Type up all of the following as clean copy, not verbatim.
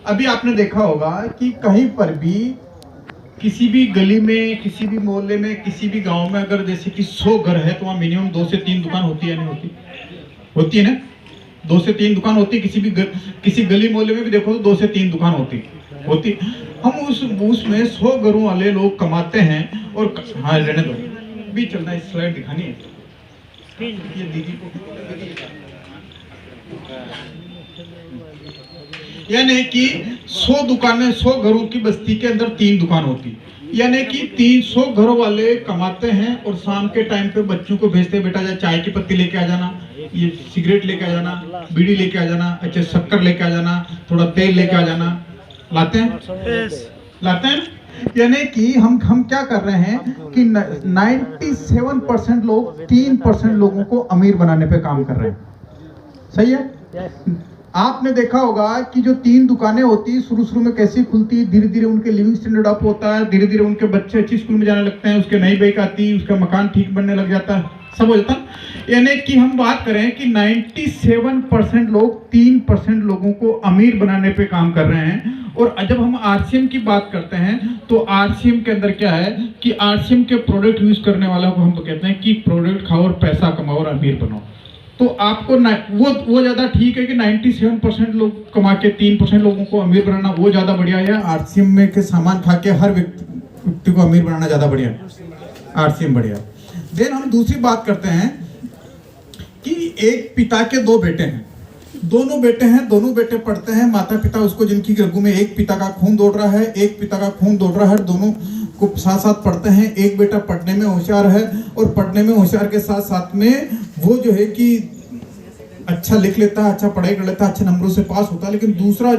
अभी आपने देखा होगा कि कहीं पर भी किसी भी गली में, किसी भी मोहल्ले में, किसी भी गांव में अगर जैसे कि 100 घर है तो वहाँ मिनिमम 2 से 3 दुकान होती है, नहीं होती? होती है ना? 2 से 3 दुकान होती है। किसी गली मोहल्ले में भी देखो तो 2 से 3 दुकान होती। हम उसमें 100 घरों वाले लोग कमाते हैं और हाँ रहने दो, भी चलना है, स्लाइड दिखानी है ये दीदी को। यानी कि 100 दुकानें, 100 घरों की बस्ती के अंदर 3 दुकान होती, यानी कि 300 घरों वाले कमाते हैं और शाम के टाइम पे बच्चों को भेजते, बेटा जा चाय की पत्ती लेके आ जाना, ये सिगरेट लेके आ जाना, बीड़ी लेके आ जाना, अच्छे शक्कर लेके आ जाना, थोड़ा तेल लेके आ जाना। लाते हैं। यानी कि हम क्या कर रहे हैं कि 97% लोग 3% लोगों को अमीर बनाने पे काम कर रहे हैं। सही है? आपने देखा होगा कि जो 3 दुकानें होती शुरू में कैसी खुलती, धीरे धीरे उनके लिविंग स्टैंडर्ड अप होता है, धीरे धीरे उनके बच्चे अच्छी स्कूल में जाने लगते हैं, उसके नई बाइक आती, उसका मकान ठीक बनने लग जाता है, सब हो जाता है। यानी कि हम बात करें कि 97% लोग 3% लोगों को अमीर बनाने पे काम कर रहे हैं। और जब हम आरसीएम की बात करते हैं तो आरसीएम के अंदर क्या है कि आरसीएम के प्रोडक्ट यूज करने वालों को हम कहते हैं कि प्रोडक्ट खाओ और पैसा कमाओ और अमीर बनो। तो आपको वो ज़्यादा ठीक है कि 97% लोग कमा के 3% लोगों को अमीर बनाना वो ज़्यादा बढ़िया है, आरसीएम में के सामान खा के हर व्यक्ति को अमीर बनाना ज़्यादा बढ़िया है? आरसीएम बढ़िया। देन हम दूसरी बात करते हैं कि एक पिता के 2 बेटे हैं, दोनों बेटे पढ़ते हैं, माता पिता उसको जिनकी रगों में एक पिता का खून दौड़ रहा है, एक पिता का खून दौड़ रहा है, दोनों को साथ साथ पढ़ते हैं। एक बेटा पढ़ने में होशियार है और पढ़ने में होशियार के साथ साथ में वो जो है कि अच्छा लिख लेता है, अच्छा पढ़ाई कर लेता है, अच्छे नंबरों से पास होता है। लेकिन दूसरा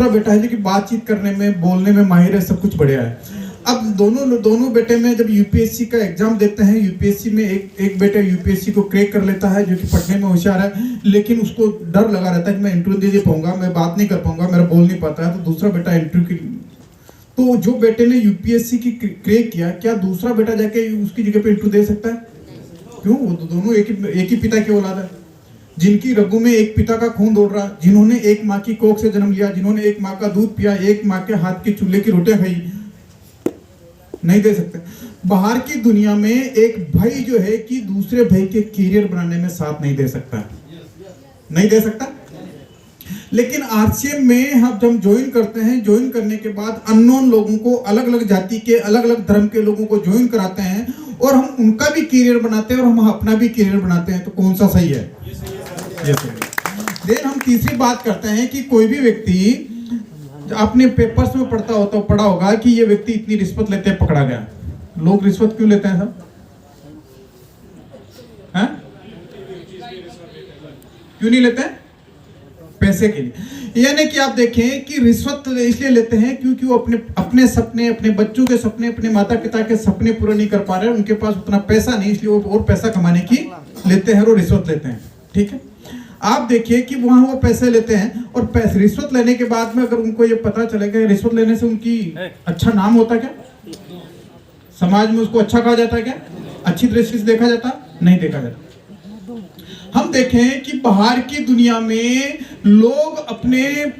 बेटा है जो कि बातचीत करने में, बोलने में माहिर है, सब कुछ बढ़िया है। अब दोनों बेटे में जब यूपीएससी का एग्जाम देते हैं, यूपीएससी में एक बेटा यूपीएससी को क्रैक कर लेता है जो कि पढ़ने में होशियार है, लेकिन उसको डर लगा रहता है कि मैं इंटरव्यू दे पाऊंगा, मैं बात नहीं कर पाऊंगा, मेरा बोल नहीं पाता है। तो दूसरा बेटा इंटरव्यू की, तो जो बेटे ने यूपीएससी की क्रैक किया, क्या दूसरा बेटा जाके उसकी जगह पे इंटरव्यू दे सकता है? क्यों? वो तो दोनों एक ही पिता की औलाद है, जिनकी रगों में एक पिता का खून दौड़ रहा, जिन्होंने एक माँ की कोख से जन्म लिया, जिन्होंने एक माँ का दूध पिया, एक माँ के हाथ के चूल्हे की रोटियां खाई, नहीं दे सकते। बाहर की दुनिया में एक भाई जो है कि दूसरे भाई के करियर बनाने में साथ नहीं दे सकता, नहीं दे सकता। लेकिन आरसीएम में हम जब ज्वाइन करते हैं, ज्वाइन करने के बाद अननोन लोगों को, अलग अलग जाति के, अलग अलग धर्म के लोगों को ज्वाइन कराते हैं और हम उनका भी करियर बनाते हैं और हम अपना भी करियर बनाते हैं। तो कौन सा सही है? ये सही है। देन हम तीसरी बात करते हैं कि कोई भी व्यक्ति अपने पेपर्स में पढ़ा होगा कि ये व्यक्ति इतनी रिश्वत लेते हैं, पकड़ा गया। लोग रिश्वत क्यों लेते हैं सब? हैं? क्यों नहीं लेते हैं? पैसे के लिए। यानी कि आप देखें कि रिश्वत इसलिए लेते हैं क्योंकि वो अपने सपने, अपने बच्चों के सपने, अपने माता पिता के सपने पूरे नहीं कर पा रहे, उनके पास उतना पैसा नहीं, इसलिए वो और पैसा कमाने की लेते हैं और रिश्वत लेते हैं। ठीक है, आप देखिए कि वहां वो पैसे लेते हैं और रिश्वत लेने के बाद में अगर उनको ये पता चलेगा रिश्वत लेने से उनकी अच्छा नाम होता क्या, समाज में उसको अच्छा कहा जाता है क्या, अच्छी दृष्टि से देखा जाता? नहीं देखा जाता। हम देखें कि बाहर की दुनिया में लोग अपने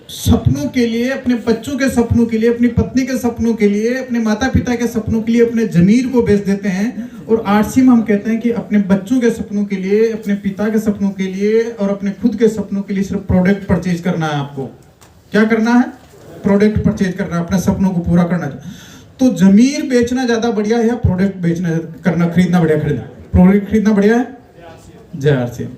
सपनों के लिए, अपने बच्चों के सपनों के लिए, अपनी पत्नी के सपनों के लिए, अपने माता पिता के सपनों के लिए अपने जमीर को बेच देते हैं। और आरसी में हम कहते हैं कि अपने बच्चों के सपनों के लिए, अपने पिता के सपनों के लिए और अपने खुद के सपनों के लिए सिर्फ प्रोडक्ट परचेज करना है। आपको क्या करना है? प्रोडक्ट परचेज करना है, अपने सपनों को पूरा करना है। तो जमीर बेचना ज्यादा बढ़िया है या प्रोडक्ट बेचना खरीदना बढ़िया? प्रोडक्ट खरीदना बढ़िया है। जय आरसीएम।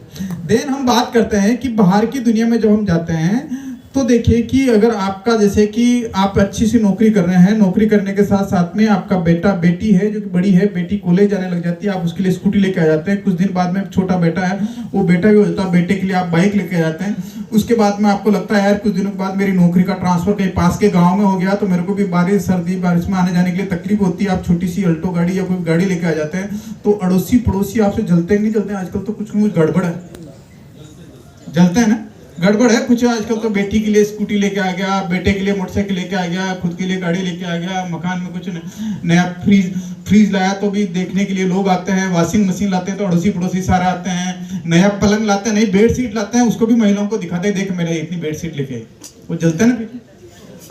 देन हम बात करते हैं कि बाहर की दुनिया में जब हम जाते हैं तो देखिए कि अगर आपका, जैसे कि आप अच्छी सी नौकरी कर रहे हैं, नौकरी करने के साथ साथ में आपका बेटा बेटी है जो कि बड़ी है, बेटी कॉलेज जाने लग जाती है, आप उसके लिए स्कूटी लेके आ जाते हैं। कुछ दिन बाद में छोटा बेटा है, वो बेटा भी हो जाता है, बेटे के लिए आप बाइक लेके आ जाते हैं। उसके बाद में आपको लगता है यार कुछ दिनों के बाद मेरी नौकरी का ट्रांसफर कहीं पास के गाँव में हो गया तो मेरे को भी बारिश सर्दी बारिश में आने जाने के लिए तकलीफ होती है। आप छोटी सी अल्टो गाड़ी या कोई गाड़ी लेके आ जाते हैं तो अड़ोसी पड़ोसी आपसे जलते नहीं जलते? आजकल तो कुछ गड़बड़ है, जलते हैं ना, गड़बड़ है कुछ। आजकल तो बेटी के लिए स्कूटी लेके आ गया, बेटे के लिए मोटरसाइकिल लेके आ गया, खुद के लिए गाड़ी लेके आ गया, मकान में कुछ नया फ्रीज लाया तो भी देखने के लिए लोग आते हैं, वॉशिंग मशीन लाते हैं तो अड़ोसी पड़ोसी सारे आते हैं। नया पलंग लाते हैं, नई बेड शीट लाते हैं, उसको भी महिलाओं को दिखाते हैं, देख मेरे इतनी बेड शीट लेके आई, वो जलते हैं ना।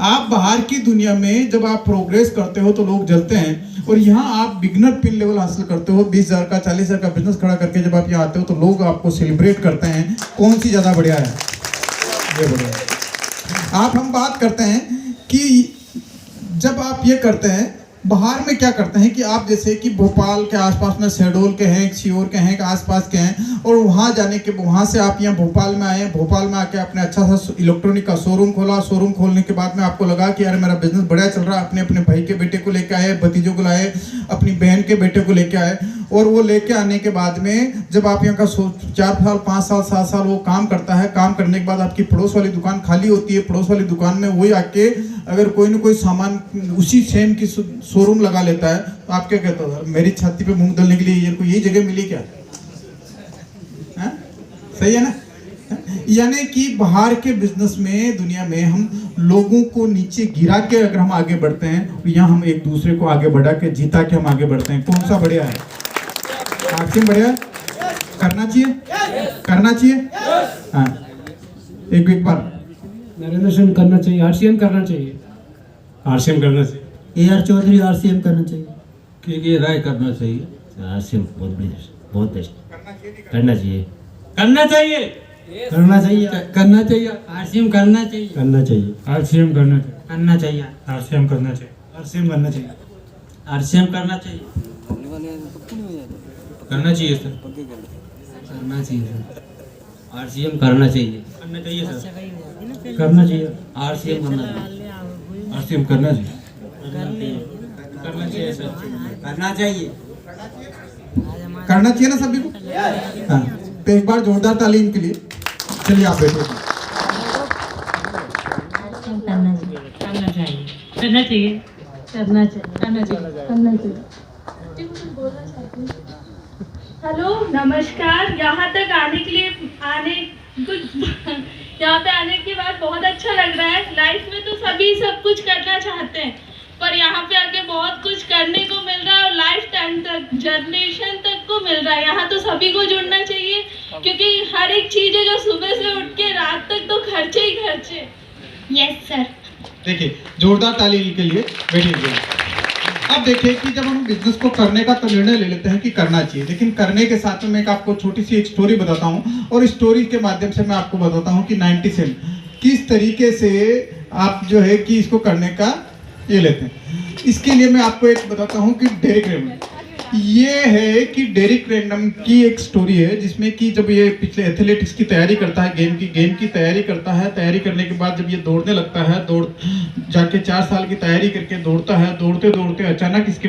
आप बाहर की दुनिया में जब आप प्रोग्रेस करते हो तो लोग जलते हैं, और यहाँ आप बिगनर पिन लेवल हासिल करते हो, 20,000 का 40,000 का बिजनेस खड़ा करके जब आप यहाँ आते हो तो लोग आपको सेलिब्रेट करते हैं, कौन सी ज़्यादा बढ़िया है, ये बढ़िया। आप हम बात करते हैं कि जब आप ये करते हैं बाहर में क्या करते हैं कि आप जैसे कि भोपाल के आसपास में शहडोल के हैं, सीहोर के हैं, आसपास के हैं, और वहाँ जाने के वहाँ से आप यहाँ भोपाल में आए, भोपाल में आके आपने अच्छा सा इलेक्ट्रॉनिक का शोरूम खोला, शोरूम खोलने के बाद में आपको लगा कि यार मेरा बिजनेस बढ़िया चल रहा है, अपने अपने भाई के बेटे को लेके आए, भतीजों को लाए, अपनी बहन के बेटे को लेके आए, और वो लेके आने के बाद में जब आप यहाँ का 4 साल 5 साल 7 साल वो काम करता है, काम करने के बाद आपकी पड़ोस वाली दुकान खाली होती है, पड़ोस वाली दुकान में वही आके अगर कोई ना कोई सामान उसी सेम की शोरूम लगा लेता है तो आप क्या कहते हो, मेरी छाती पे मूंग दलने के लिए ये कोई यही जगह मिली क्या, है? सही है ना। यानी कि बाहर के बिजनेस में दुनिया में हम लोगों को नीचे गिरा के अगर हम आगे बढ़ते हैं, यहाँ हम एक दूसरे को आगे बढ़ा के जीता के हम आगे बढ़ते हैं, कौन सा बढ़िया है, आपसे बढ़िया करना चाहिए, करना चाहिए। हाँ एक बार नरेंद्र सिंह करना चाहिए, आरसीएम करना चाहिए, आरसीएम करना चाहिए, AR चौधरी आरसीएम करना चाहिए, के राय करना चाहिए, आरसीएम बहुत बेस्ट, बहुत बेस्ट, करना चाहिए, करना चाहिए, करना चाहिए, करना चाहिए, आरसीएम करना चाहिए, करना चाहिए, आरसीएम करना चाहिए, करना चाहिए, आरसीएम करना चाहिए, आरसीएम करना चाहिए, आरसीएम करना चाहिए, करना चाहिए सर, करना चाहिए सर, आरसीएम करना चाहिए, करना चाहिए सर, करना चाहिए, आरसीएम करना चाहिए, आरसीएम करना चाहिए, करना चाहिए सर, करना चाहिए, करना चाहिए ना सभी को। हाँ तो एक बार जोरदार ताली इनके लिए। चलिए आप बैठो। करना चाहिए, करना चाहिए, करना चाहिए, करना चाहिए, करना चाहिए, करना चाहिए। हेलो नमस्कार, यहाँ तक आने के लिए यहाँ पे आने के बाद बहुत अच्छा लग रहा है। लाइफ में तो सभी सब कुछ करना चाहते हैं, पर यहाँ पे आके बहुत कुछ करने को मिल रहा है, और लाइफ टाइम तक जनरेशन तक को मिल रहा है। यहाँ तो सभी को जुड़ना चाहिए, क्योंकि हर एक चीज़ है जो सुबह से उठ के रात तक तो खर्चे ही खर्चे। Yes sir. देखिए जोरदार ताली इनके लिए। बैठिए। अब देखिए कि जब हम बिजनेस को करने का तो निर्णय ले लेते हैं कि करना चाहिए, लेकिन करने के साथ में मैं आपको छोटी सी एक स्टोरी बताता हूँ, और स्टोरी के माध्यम से मैं आपको बताता हूँ कि 97 किस तरीके से आप जो है कि इसको करने का ये लेते हैं। इसके लिए मैं आपको एक बताता हूँ कि डेरिक रैंडम, ये है कि डेरिक रैंडम की एक स्टोरी है, जिसमें कि जब ये पिछले एथलेटिक्स की तैयारी करता है, गेम की तैयारी करता है, तैयारी करने के बाद जब ये दौड़ने लगता है, दौड़ जाके 4 साल की तैयारी करके दौड़ता है, दौड़ते दौड़ते अचानक इसके